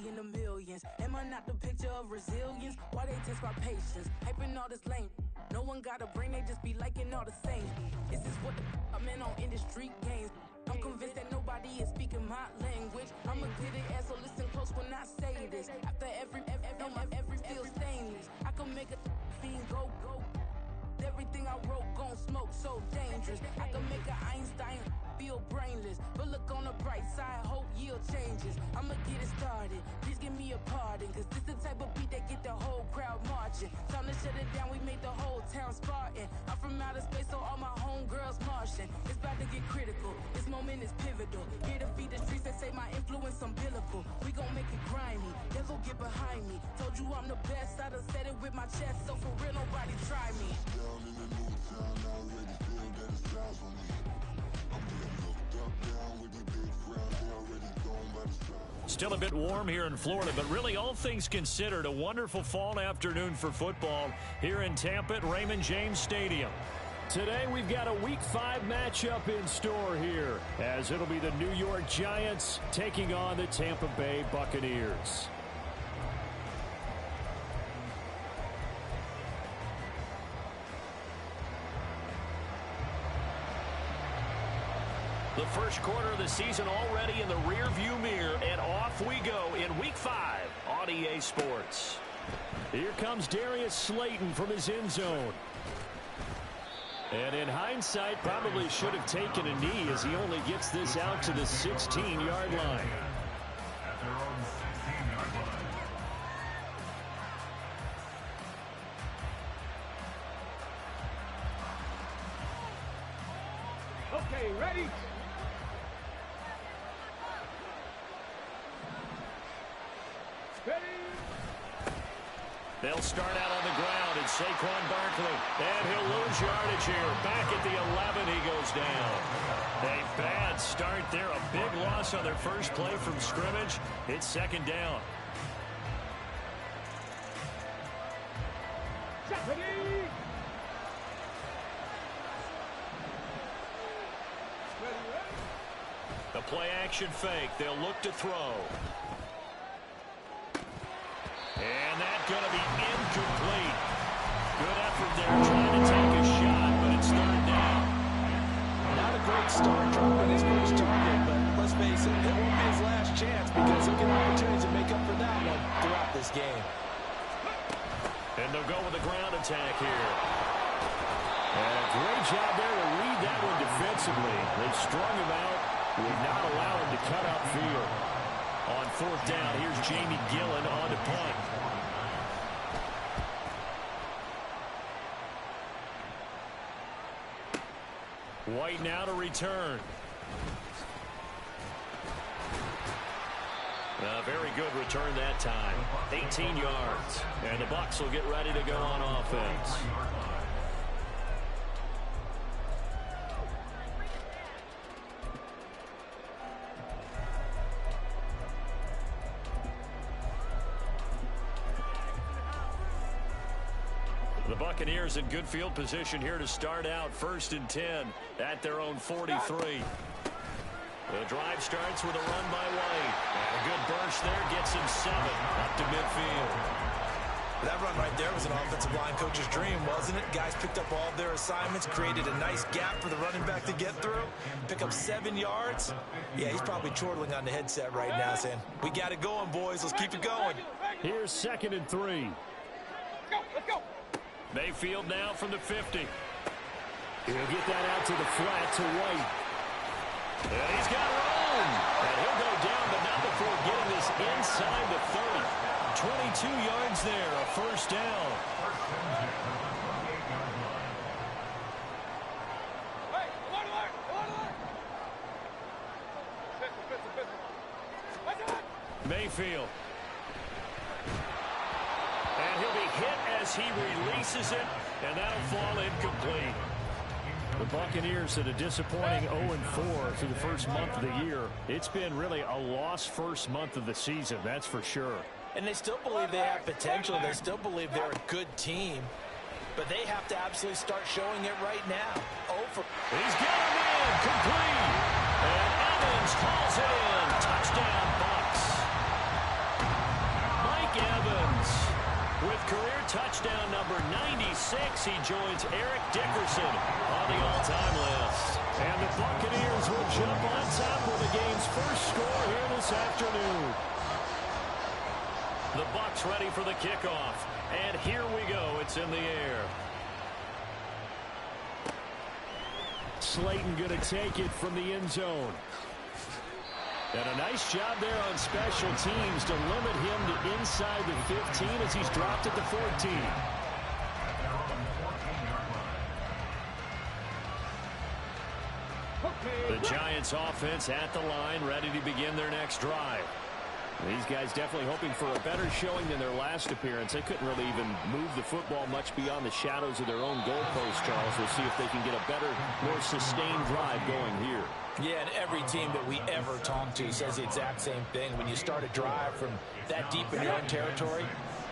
in the millions. Am I not the picture of resilience? Why they test my patience? Hyping all this lame. No one got a brain, they just be liking all the same. Is this what the I'm in on industry games? I'm convinced that nobody is speaking my language. I'ma get it as so listen close when I say this. After every feel stainless. I can make a fiend go. Everything I wrote gon' smoke, so dangerous. I can make an Einstein feel brainless. But look on the bright side, hope yield changes. I'ma get it started, please give me a pardon. Cause this the type of beat that get the whole crowd marching. Time to shut it down, we made the whole town Spartan. I'm from outer space, so all my homegirls Martian. It's about to get critical, this moment is pivotal. Here to feed the streets that say my influence umbilical. We gon' make it grimy, never get behind me. Told you I'm the best, I done said it with my chest. So for real, nobody try me. Down in the new town, I already feel that it's time for me. I'm getting looked up down with these big crowds, they already gone by the side. Still a bit warm here in Florida, but really all things considered, a wonderful fall afternoon for football here in Tampa at Raymond James Stadium. Today we've got a Week 5 matchup in store here, as it'll be the New York Giants taking on the Tampa Bay Buccaneers. The first quarter of the season already in the rearview mirror, and off we go in Week 5 on EA Sports. Here comes Darius Slayton from his end zone. And in hindsight, probably should have taken a knee as he only gets this out to the 16-yard line. At their own 16-yard line. Okay, ready? They'll start out on the ground, and Saquon Barkley, and he'll lose yardage here. Back at the 11, he goes down. A bad start there, a big loss on their first play from scrimmage. It's second down. The play action fake, they'll look to throw. And that's going to be incomplete. Good effort there trying to take a shot, but it's third down. Not a great start dropping his first target, but let's face it, it won't be his last chance because he'll get opportunities to make up for that one throughout this game. And they'll go with a ground attack here. And a great job there to read that one defensively. They strung him out, would not allow him to cut upfield. On fourth down, here's Jamie Gillen on to punt. White now to return. A very good return that time. 18 yards. And the Bucs will get ready to go on offense. The Buccaneers in good field position here to start out. 1st and 10 at their own 43. The drive starts with a run by White. And a good burst there gets him 7 up to midfield. That run right there was an offensive line coach's dream, wasn't it? Guys picked up all their assignments, created a nice gap for the running back to get through, pick up 7 yards. Yeah, he's probably chortling on the headset right now saying, we got it going, boys. Let's keep it going. Here's 2nd and 3. Let's go. Mayfield now from the 50. He'll get that out to the flat to White. And he's got room. And he'll go down, but not before getting this inside the 30. 22 yards there, a first down. Hey, alert. Mayfield. And he'll be hit as he releases it, and that'll fall incomplete. The Buccaneers had a disappointing 0-4 through the first month of the year. It's been really a lost first month of the season, that's for sure. And they still believe they have potential. They still believe they're a good team. But they have to absolutely start showing it right now. He's got him in, complete. And Evans hauls it in. Touchdown, Bucs. touchdown number 96. He joins Eric Dickerson on the all-time list. And the Buccaneers will jump on top with the game's first score here this afternoon. The Bucs ready for the kickoff. And here we go. It's in the air. Slayton going to take it from the end zone. And a nice job there on special teams to limit him to inside the 15 as he's dropped at the 14. The Giants offense at the line, ready to begin their next drive. These guys definitely hoping for a better showing than their last appearance. They couldn't really even move the football much beyond the shadows of their own goalpost, Charles. We'll see if they can get a better, more sustained drive going here. Yeah, and every team that we ever talk to says the exact same thing. When you start a drive from that deep in your own territory,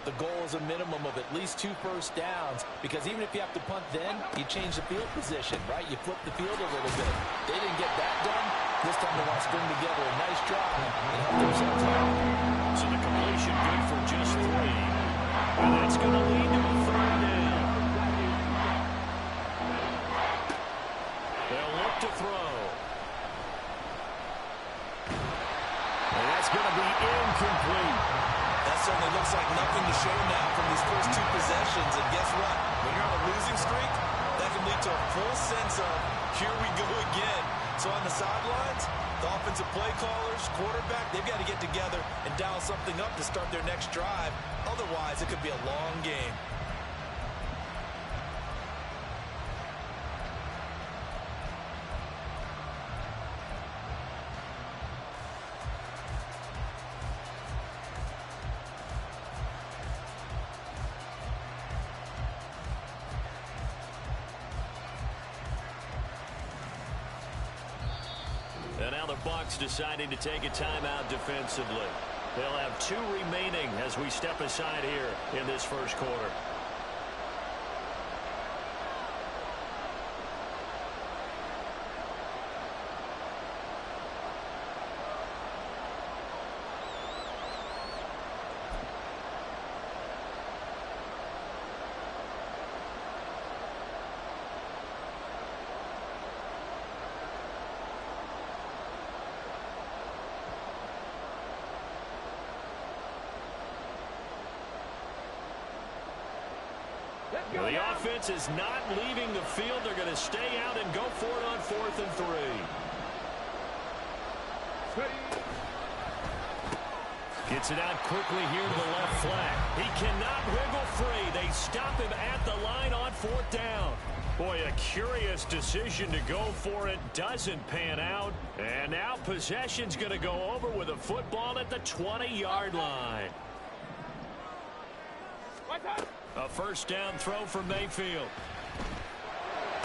the goal is a minimum of at least 2 first downs, because even if you have to punt then, you change the field position, right? You flip the field a little bit. They didn't get that done. This time they want to string together a nice drive and help themselves out. So the completion good for just 3. And that's going to lead to a 3rd down. They'll look to throw. And that's going to be incomplete. That certainly looks like nothing to show now from these first 2 possessions. And guess what? When you're on a losing streak, that can lead to a full sense of, here we go again. So on the sidelines, the offensive play callers, quarterback, they've got to get together and dial something up to start their next drive. Otherwise, it could be a long game. And now the Bucs deciding to take a timeout defensively. They'll have 2 remaining as we step aside here in this first quarter. Well, the offense is not leaving the field. They're going to stay out and go for it on 4th and 3. Gets it out quickly here to the left flat. He cannot wiggle free. They stop him at the line on 4th down. Boy, a curious decision to go for it. Doesn't pan out. And now possession's going to go over with a football at the 20-yard line. A first down throw from Mayfield.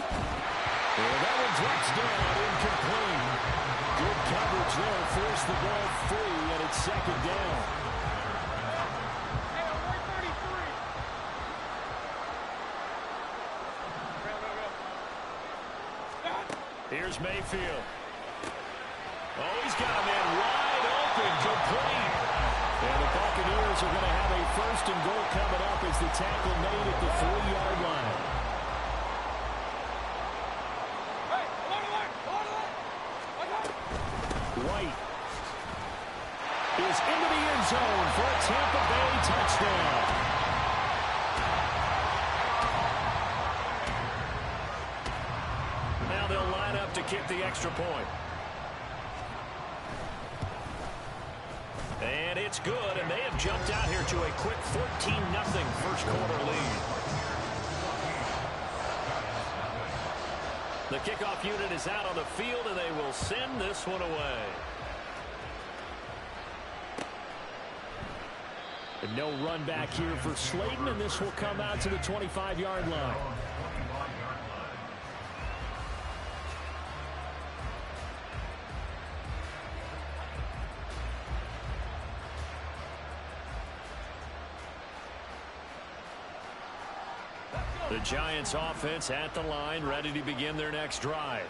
Well, that one drops down, incomplete. Good coverage there, forced the ball free, and it's 2nd down. Here's Mayfield. Oh, he's got a man wide open, complete. And the Buccaneers are going to have a 1st and goal coming up as the tackle made at the 3-yard line. White is into the end zone for a Tampa Bay touchdown. Now they'll line up to kick the extra point. And it's good, and they have jumped out here to a quick 14-0 first quarter lead. The kickoff unit is out on the field, and they will send this one away. And no run back here for Slayton, and this will come out to the 25-yard line. The Giants offense at the line, ready to begin their next drive.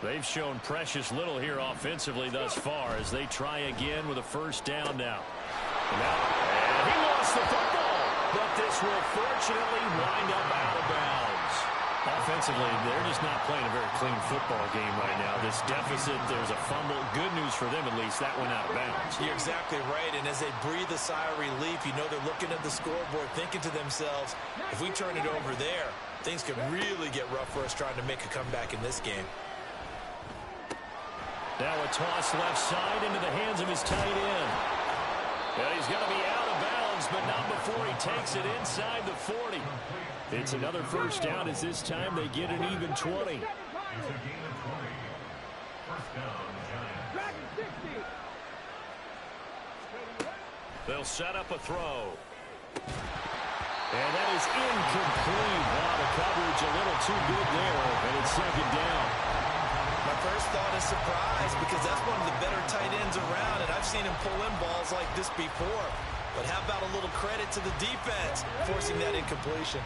They've shown precious little here offensively thus far as they try again with a first down now. And he lost the football. But this will fortunately wind up out of bounds. Offensively, they're just not playing a very clean football game right now. This deficit, there's a fumble. Good news for them, at least. That went out of bounds. You're exactly right, and as they breathe a sigh of relief, you know they're looking at the scoreboard, thinking to themselves, if we turn it over there, things could really get rough for us trying to make a comeback in this game. Now a toss left side into the hands of his tight end. And he's going to be out of bounds, but not before he takes it inside the 40. It's another first down as this time they get an even 20. They'll set up a throw. And that is incomplete. Wow, the coverage a little too good there, and it's second down. My first thought is surprise because that's one of the better tight ends around, and I've seen him pull in balls like this before. But how about a little credit to the defense forcing that incompletion?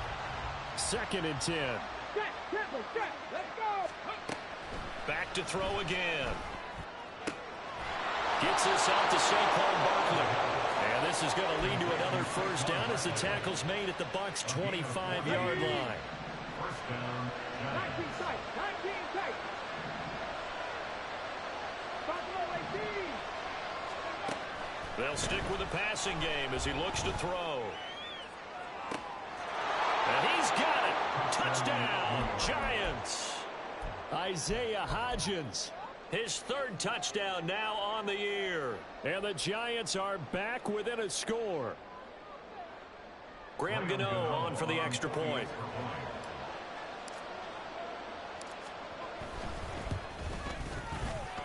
Second and 10. Back to throw again. Gets this out to Saquon Barkley. And this is going to lead to another first down as the tackle's made at the Bucs' 25-yard line. First down, They'll stick with the passing game as he looks to throw. And he's got it. Touchdown, Giants. Isaiah Hodgins, his third touchdown now on the year. And the Giants are back within a score. Graham Gano on for the extra point.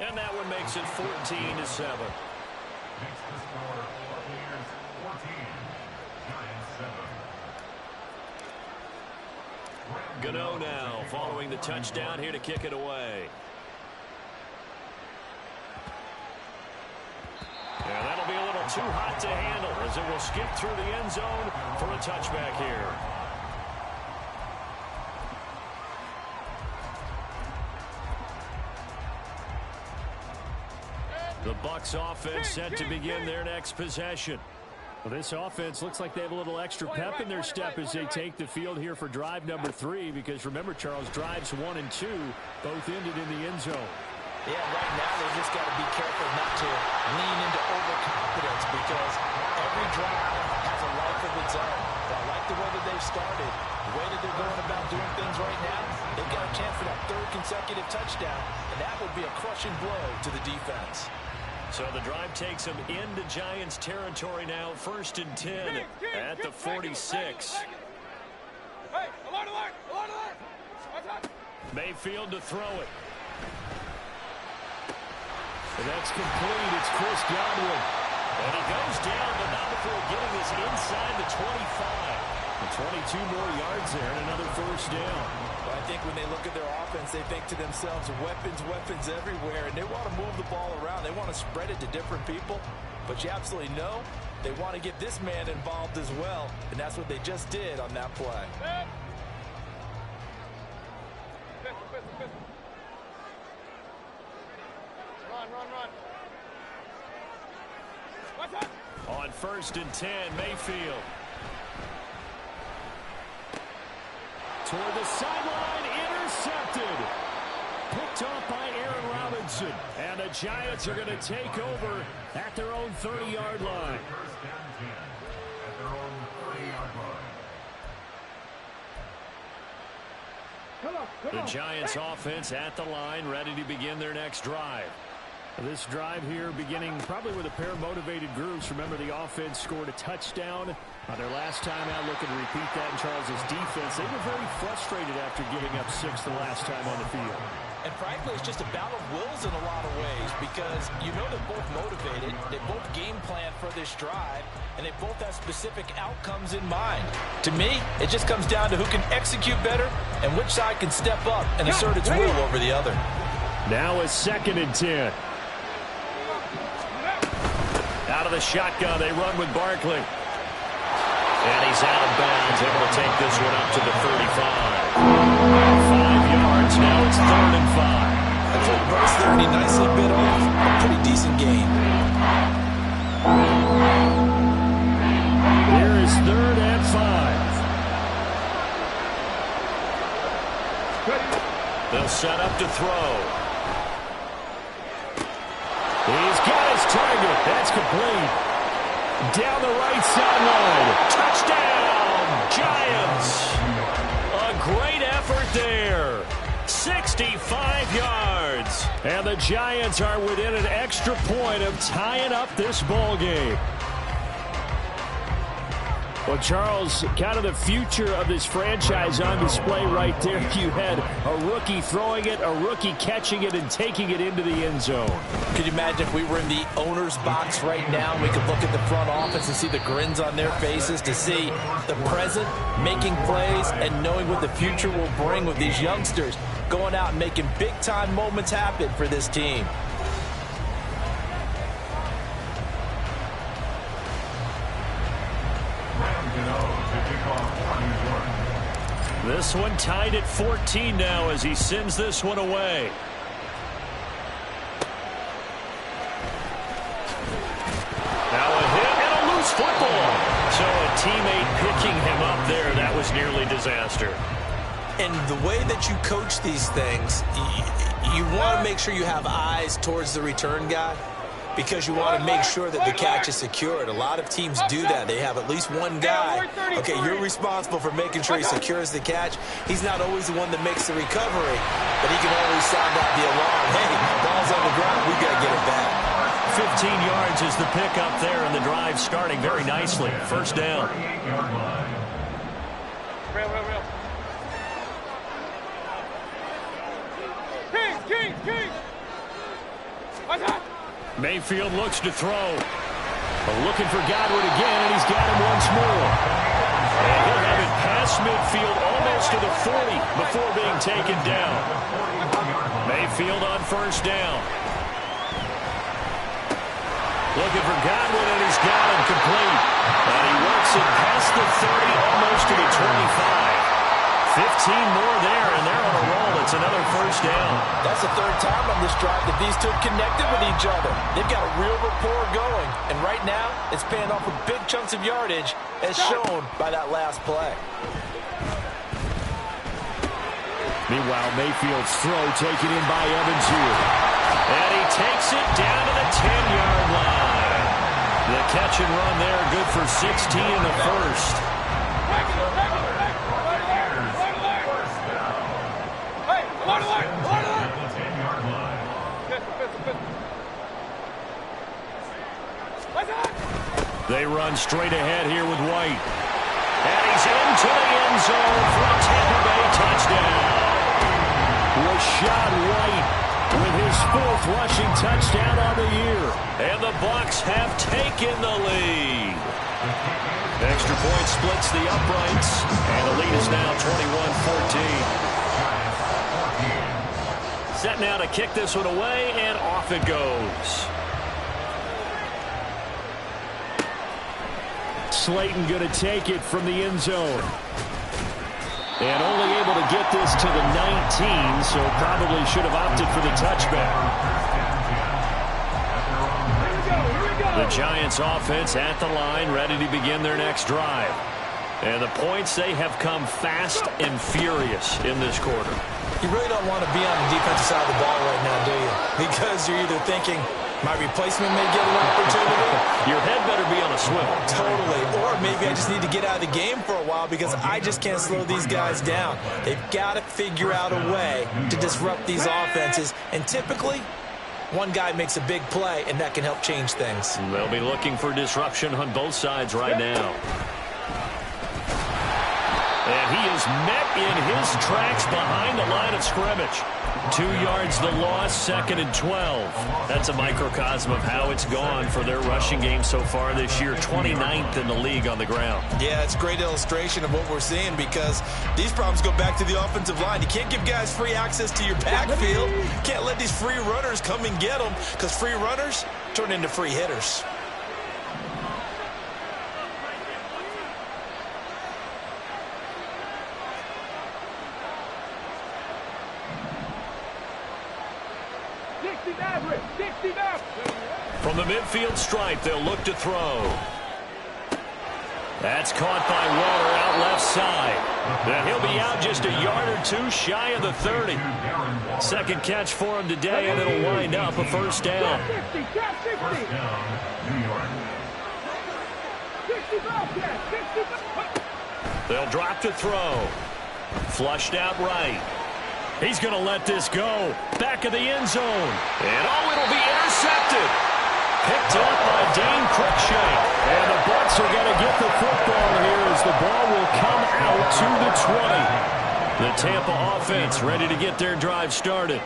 And that one makes it 14-7. makes the score Buccaneers 14, Giants 7. Gano now following the touchdown here to kick it away. And that'll be a little too hot to handle as it will skip through the end zone for a touchback here. The Bucs offense set to begin their next possession. Well, this offense looks like they have a little extra pep in their step as they take the field here for drive number 3, because remember, Charles, drives 1 and 2 both ended in the end zone. Yeah, right now they just got to be careful not to lean into overconfidence because every drive has a life of its own. But I like the way that they've started, the way that they're going about doing things right now. They've got a chance for that third consecutive touchdown, and that would be a crushing blow to the defense. So the drive takes them into Giants territory now, 1st and 10 at the 46. Hey, alert, alert, alert, alert. Mayfield to throw it. And that's complete. It's Chris Godwin. And he goes down, but not before getting this inside the 25. And 22 more yards there and another first down. Well, I think when they look at their offense, they think to themselves, weapons, weapons everywhere, and they want to move the ball around. They want to spread it to different people, but you absolutely know they want to get this man involved as well, and that's what they just did on that play. Run. On 1st and 10, Mayfield. Toward the sideline, intercepted. Picked off by Aaron Robinson. And the Giants are going to take over at their own 30-yard line. First down 10 at their own 30-yard line. The Giants offense at the line, ready to begin their next drive. This drive here beginning probably with a pair of motivated groups. Remember, the offense scored a touchdown on their last time out, looking to repeat that in Charles's defense. They were very frustrated after giving up 6 the last time on the field. And frankly, it's just a battle of wills in a lot of ways because you know they're both motivated, they both game plan for this drive, and they both have specific outcomes in mind. To me, it just comes down to who can execute better and which side can step up and assert its will over the other. Now a 2nd and 10. Out of the shotgun, they run with Barkley. And he's out of bounds, able to take this one up to the 35. 5 yards, now it's 3rd and 5. That's a reverse there, and he nicely bit off a pretty decent gain. Here is 3rd and 5. set up to throw. He's got his target. That's complete. Down the right sideline. Touchdown, Giants. A great effort there. 65 yards. And the Giants are within an extra point of tying up this ball game. Well, Charles, kind of the future of this franchise on display right there. You had a rookie throwing it, a rookie catching it, and taking it into the end zone. Could you imagine if we were in the owner's box right now? We could look at the front office and see the grins on their faces, to see the present making plays and knowing what the future will bring with these youngsters going out and making big-time moments happen for this team. This one tied at 14 now as he sends this one away. Now a hit and a loose football. So a teammate picking him up there. That was nearly disaster. And the way that you coach these things, you want to make sure you have eyes towards the return guy, because you want to make sure that the catch is secured. A lot of teams do that. They have at least one guy. Okay, you're responsible for making sure he secures the catch. He's not always the one that makes the recovery, but he can always sound out the alarm. Hey, ball's on the ground. We got to get it back. 15 yards is the pickup there, and the drive starting very nicely. First down. Real. King! Mayfield looks to throw. Looking for Godwin again, and he's got him once more. And he'll have it past midfield almost to the 40 before being taken down. Mayfield on first down. Looking for Godwin, and he's got him complete. And he works it past the 30, almost to the 25. 15 more there, and they're on a roll. It's another first down. That's the third time on this drive that these two have connected with each other. They've got a real rapport going, and right now it's paying off with big chunks of yardage, as shown by that last play. Meanwhile, Mayfield's throw taken in by Evans here. And he takes it down to the 10-yard line. The catch and run there, good for 16 in the first. They run straight ahead here with White. And he's into the end zone for a Tampa Bay touchdown. Rashad White with his 4th rushing touchdown on the year. And the Bucs have taken the lead. Extra point splits the uprights. And the lead is now 21-14. Set now to kick this one away, and off it goes. Slayton going to take it from the end zone. And only able to get this to the 19, so probably should have opted for the touchback. The Giants offense at the line, ready to begin their next drive. And the points, they have come fast and furious in this quarter. You really don't want to be on the defensive side of the ball right now, do you? Because you're either thinking, my replacement may get an opportunity. Your head better be on a swivel. Totally. Or maybe I just need to get out of the game for a while because I just can't slow these guys down. They've got to figure out a way to disrupt these offenses. And typically, one guy makes a big play, and that can help change things. They'll be looking for disruption on both sides right now. And he is met in his tracks behind the line of scrimmage. 2 yards the loss, 2nd and 12. That's a microcosm of how it's gone for their rushing game so far this year. 29th in the league on the ground. Yeah, it's a great illustration of what we're seeing because these problems go back to the offensive line. You can't give guys free access to your backfield. You can't let these free runners come and get them because free runners turn into free hitters. From the midfield stripe, they'll look to throw. That's caught by Waller out left side. And he'll be out just a yard or two shy of the 30. Second catch for him today, and it'll wind up a first down. First down, New York. They'll drop to throw. Flushed out right. He's going to let this go. Back of the end zone. And it'll be intercepted. Picked up by Dane Cruikshank. And the Bucs are going to get the football here as the ball will come out to the 20. The Tampa offense ready to get their drive started.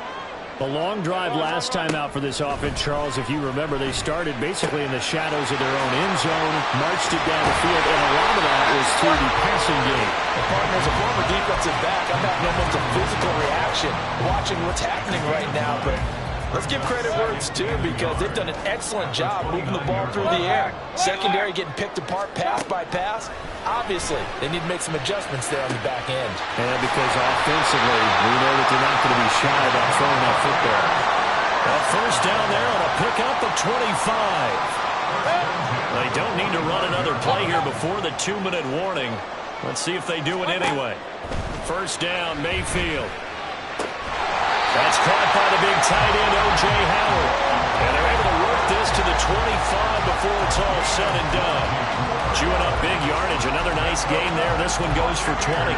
A long drive last time out for this offense, Charles. If you remember, they started basically in the shadows of their own end zone, marched it down the field, and a lot of that was through the passing game. The partner, as a former defensive back, I'm having almost a physical reaction watching what's happening right now, but let's give credit where it's due because they've done an excellent job moving the ball through the air. Secondary getting picked apart pass by pass. Obviously, they need to make some adjustments there on the back end. And because offensively, we know that they're not going to be shy about throwing that football. A first down there on a pickup of 25. They don't need to run another play here before the 2-minute warning. Let's see if they do it anyway. First down, Mayfield. That's caught by the big tight end, O.J. Howard. And they're able to work this to the 25 before it's all said and done. Chewing up big yardage. Another nice gain there. This one goes for 20.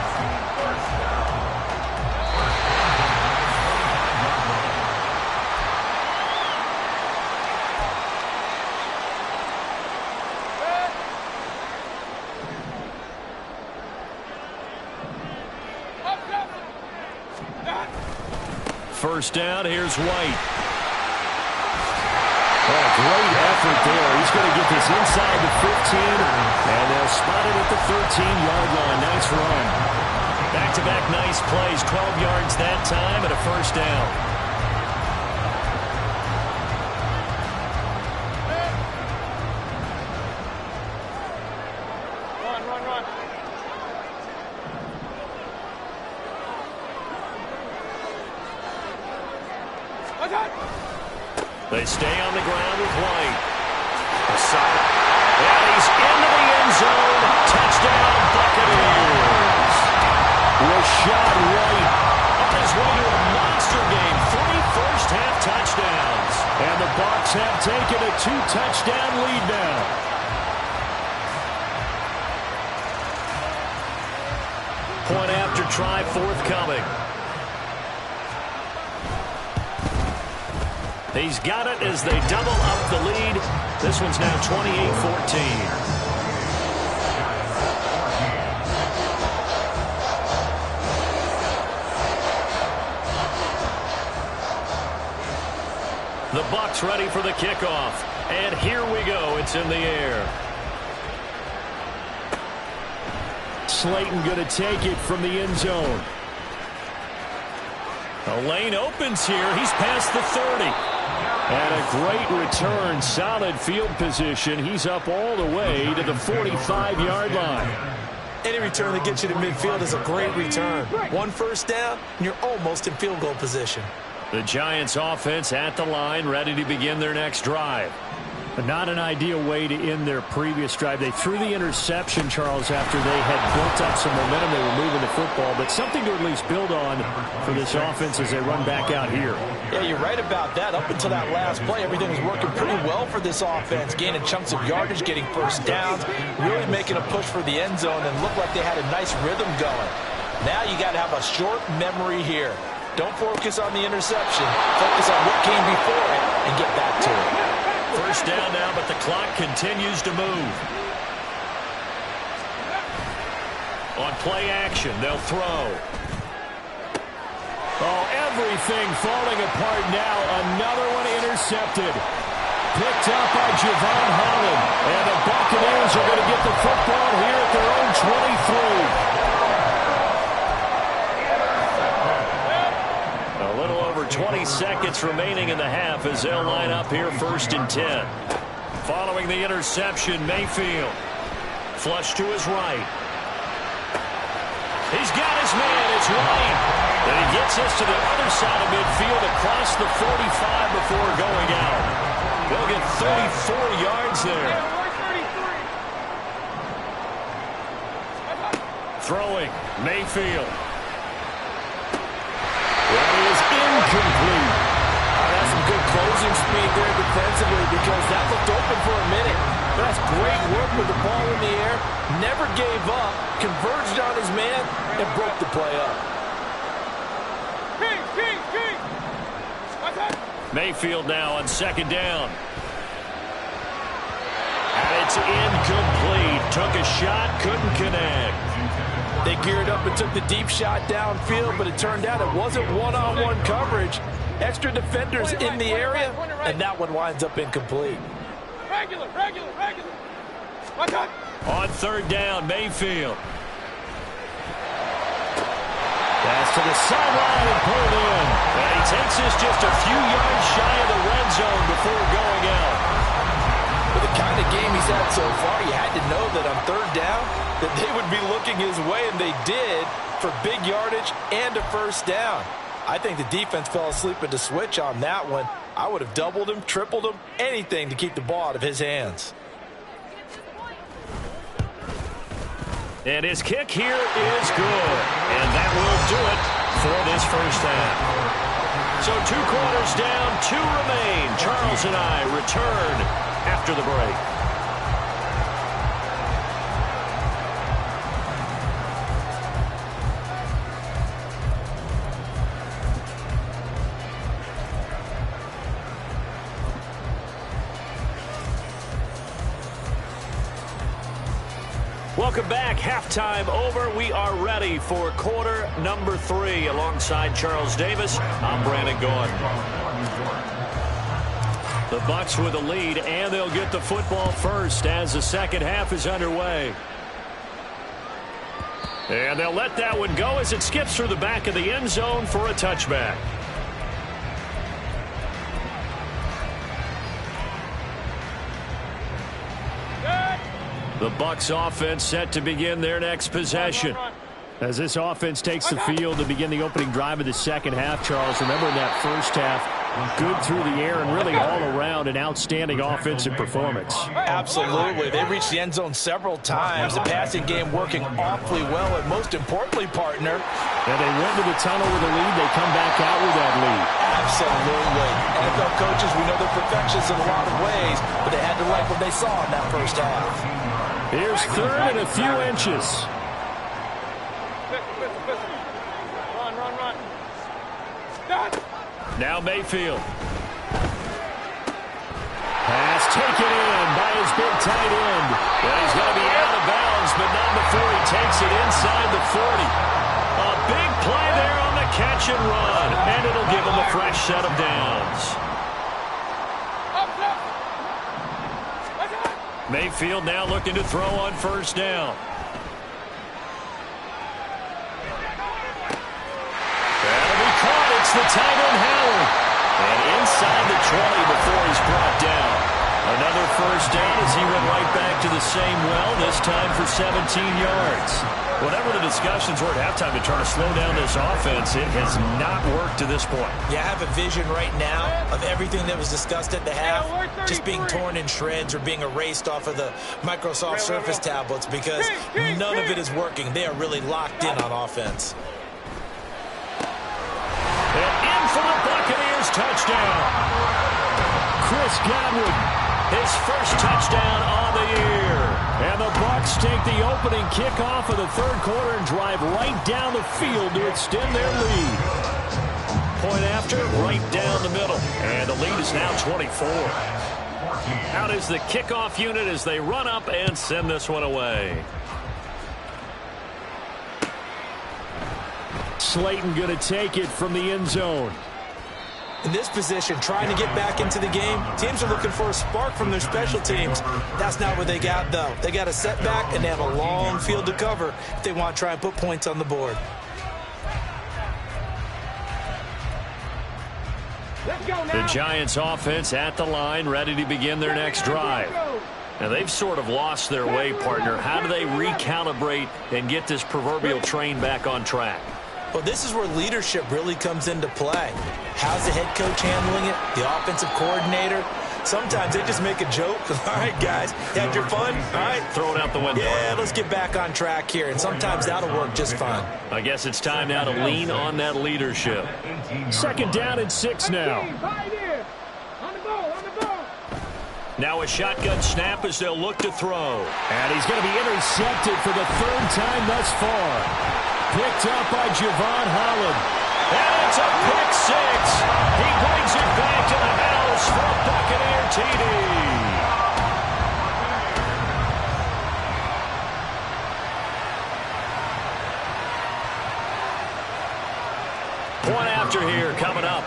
First down, here's White. Oh, great effort there. He's going to get this inside the 15, and they'll spot it at the 13-yard line. Nice run. Back-to-back nice plays, 12 yards that time, and a first down. Run. They stay on the ground with White. And he's into the end zone. Touchdown, Buccaneers. Rashad White on his way to a monster game. 3 first-half touchdowns. And the Bucs have taken a 2-touchdown lead now. Point after try forthcoming. He's got it as they double up the lead. This one's now 28-14. The Bucs ready for the kickoff. And here we go. It's in the air. Slayton going to take it from the end zone. The lane opens here. He's past the 30. And a great return. Solid field position. He's up all the way to the 45-yard line. Any return that gets you to midfield is a great return. 1 first down, and you're almost in field goal position. The Giants offense at the line, ready to begin their next drive. But not an ideal way to end their previous drive. They threw the interception, Charles, after they had built up some momentum. They were moving the football, but something to at least build on for this offense as they run back out here. Yeah, you're right about that. Up until that last play, everything was working pretty well for this offense, gaining chunks of yardage, getting first downs, really making a push for the end zone, and looked like they had a nice rhythm going. Now you got to have a short memory here. Don't focus on the interception. Focus on what came before it and get back to it. First down now, but the clock continues to move. On play action, they'll throw. Oh, everything falling apart now. Another one intercepted. Picked up by Javon Holland. And the Buccaneers are going to get the football here at their own 23. A little over 20 seconds remaining in the half as they'll line up here 1st and 10. Following the interception, Mayfield. Flush to his right. He's got his man. It's White. And he gets us to the other side of midfield across the 45 before going out. They'll get 34 yards there. Throwing, Mayfield. That is incomplete. That's some good closing speed there defensively because that looked open for a minute. But that's great work with the ball in the air. Never gave up, converged on his man, and broke the play up. Mayfield now on second down. And it's incomplete. Took a shot, couldn't connect. They geared up and took the deep shot downfield, but it turned out it wasn't one-on-one coverage. Extra defenders in the area, and that one winds up incomplete. Regular. On third down, Mayfield. Pass to the sideline and pulled in. And he takes this just a few yards shy of the red zone before going out. With the kind of game he's had so far, you had to know that on third down that they would be looking his way, and they did, for big yardage and a first down. I think the defense fell asleep at the switch on that one. I would have doubled him, tripled him, anything to keep the ball out of his hands. And his kick here is good. And that will do it for this first half. So 2 quarters down, 2 remain. Charles and I return after the break. Welcome back. Halftime over. We are ready for quarter number 3. Alongside Charles Davis, I'm Brandon Gaudin. The Bucs with a lead, and they'll get the football first as the second half is underway. And they'll let that one go as it skips through the back of the end zone for a touchback. The Bucs offense set to begin their next possession. As this offense takes the field to begin the opening drive of the second half, Charles, remember in that first half, good through the air and really all around an outstanding offensive performance. Absolutely. They reached the end zone several times. The passing game working awfully well, and most importantly, partner. And they went to the tunnel with a lead. They come back out with that lead. Absolutely. NFL coaches, we know they're perfectionists in a lot of ways, but they had to like what they saw in that first half. Here's third and a few inches. Run. Now Mayfield. Pass taken in by his big tight end. And he's going to be out of bounds, but not before he takes it inside the 40. A big play there on the catch and run, and it'll give him a fresh set of downs. Mayfield now looking to throw on first down. That'll be caught. It's the tight end, Howard. And inside the 20 before he's brought down. Another first down as he went right back to the same well, this time for 17 yards. Whatever the discussions were at halftime to try to slow down this offense, it has not worked to this point. Yeah, I have a vision right now of everything that was discussed at the half just being torn in shreds or being erased off of the Microsoft Surface tablets because none of it is working. They are really locked in on offense. And in for the Buccaneers touchdown. Chris Godwin, his first touchdown on the year. And the Bucs take the opening kickoff of the third quarter and drive right down the field to extend their lead. Point after, right down the middle. And the lead is now 24. Out is the kickoff unit as they run up and send this one away. Slayton going to take it from the end zone. In this position, trying to get back into the game, teams are looking for a spark from their special teams. That's not what they got, though. They got a setback, and they have a long field to cover if they want to try and put points on the board. The Giants offense at the line, ready to begin their next drive. Now, they've sort of lost their way, partner. How do they recalibrate and get this proverbial train back on track? Well, this is where leadership really comes into play. How's the head coach handling it? The offensive coordinator? Sometimes they just make a joke. All right, guys, had your fun? All right. Throw it out the window. Yeah, let's get back on track here, and sometimes that'll work just fine. I guess it's time now to lean on that leadership. 2nd down and 6 now. Now a shotgun snap as they'll look to throw. And he's going to be intercepted for the 3rd time thus far. Picked up by Javon Holland. And it's a pick 6. He brings it back to the house for a Buccaneer TD. Point after here coming up.